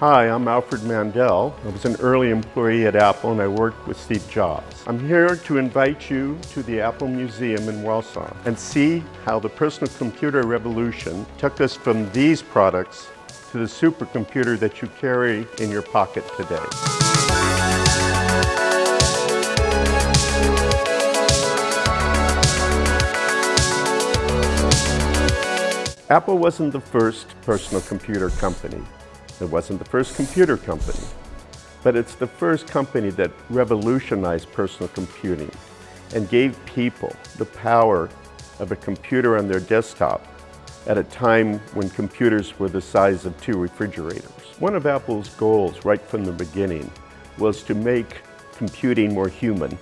Hi, I'm Alfred Mandel. I was an early employee at Apple and I worked with Steve Jobs. I'm here to invite you to the Apple Museum in Warsaw and see how the personal computer revolution took us from these products to the supercomputer that you carry in your pocket today. Apple wasn't the first personal computer company. It wasn't the first computer company, but it's the first company that revolutionized personal computing and gave people the power of a computer on their desktop at a time when computers were the size of 2 refrigerators. One of Apple's goals right from the beginning was to make computing more human,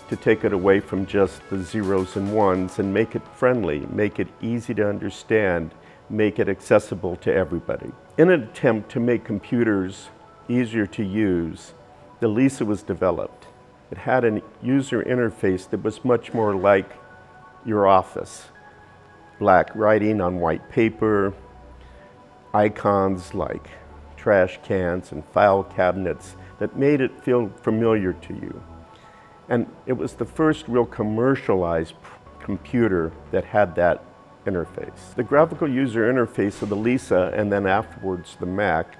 to take it away from just the zeros and ones and make it friendly, make it easy to understand, make it accessible to everybody. In an attempt to make computers easier to use, the Lisa was developed. It had a user interface that was much more like your office. Black writing on white paper, icons like trash cans and file cabinets that made it feel familiar to you. And it was the first real commercialized computer that had that interface. The graphical user interface of the Lisa, and then afterwards the Mac,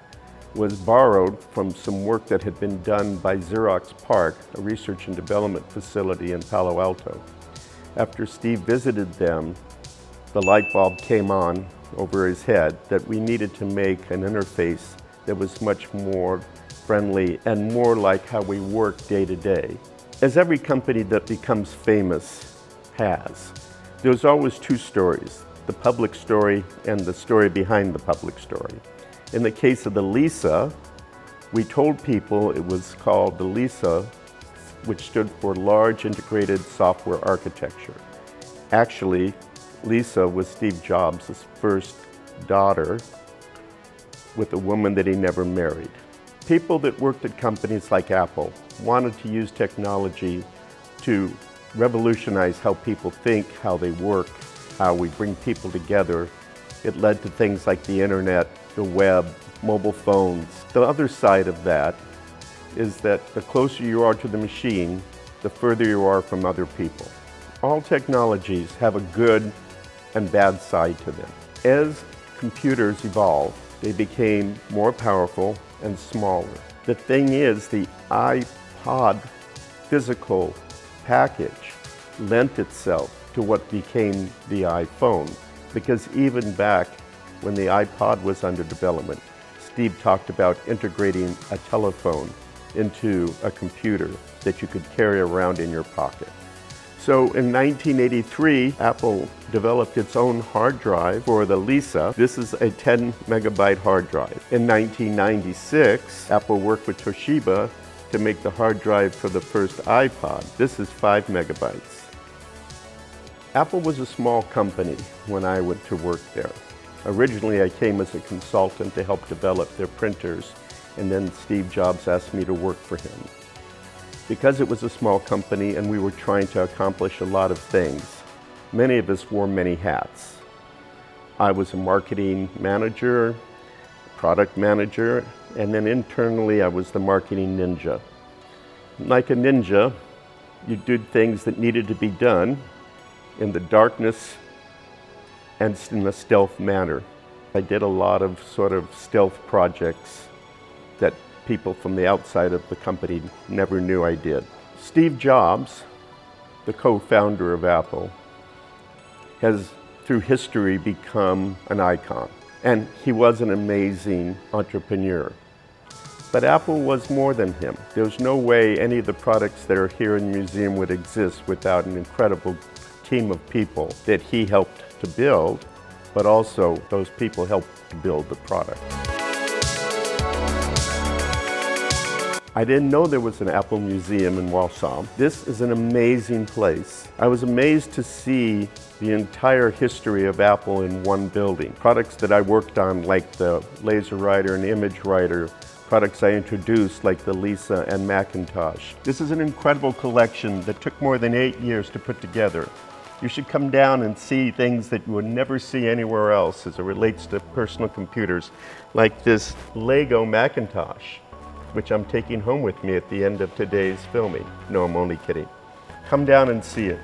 was borrowed from some work that had been done by Xerox PARC, a research and development facility in Palo Alto. After Steve visited them, the light bulb came on over his head that we needed to make an interface that was much more friendly and more like how we work day to day. As every company that becomes famous has, there's always two stories, the public story and the story behind the public story. In the case of the Lisa, we told people it was called the Lisa, which stood for Large Integrated Software Architecture. Actually, Lisa was Steve Jobs' first daughter with a woman that he never married. People that worked at companies like Apple wanted to use technology to revolutionize how people think, how they work, how we bring people together. It led to things like the internet, the web, mobile phones. The other side of that is that the closer you are to the machine, the further you are from other people. All technologies have a good and bad side to them. As computers evolved, they became more powerful and smaller. The thing is, the iPod physical package lent itself to what became the iPhone, because even back when the iPod was under development, Steve talked about integrating a telephone into a computer that you could carry around in your pocket. So in 1983, Apple developed its own hard drive for the Lisa. This is a 10 megabyte hard drive. In 1996, Apple worked with Toshiba to make the hard drive for the first iPod. This is 5 megabytes. Apple was a small company when I went to work there. Originally, I came as a consultant to help develop their printers, and then Steve Jobs asked me to work for him. Because it was a small company and we were trying to accomplish a lot of things, many of us wore many hats. I was a marketing manager, product manager, and then internally I was the marketing ninja. Like a ninja, you did things that needed to be done in the darkness and in a stealth manner. I did a lot of sort of stealth projects that people from the outside of the company never knew I did. Steve Jobs, the co-founder of Apple, has through history become an icon. And he was an amazing entrepreneur. But Apple was more than him. There's no way any of the products that are here in the museum would exist without an incredible team of people that he helped to build, but also those people helped to build the product. I didn't know there was an Apple Museum in Warsaw. This is an amazing place. I was amazed to see the entire history of Apple in one building. Products that I worked on, like the laser writer and image writer, products I introduced like the Lisa and Macintosh. This is an incredible collection that took more than 8 years to put together. You should come down and see things that you would never see anywhere else as it relates to personal computers, like this Lego Macintosh, which I'm taking home with me at the end of today's filming. No, I'm only kidding. Come down and see it.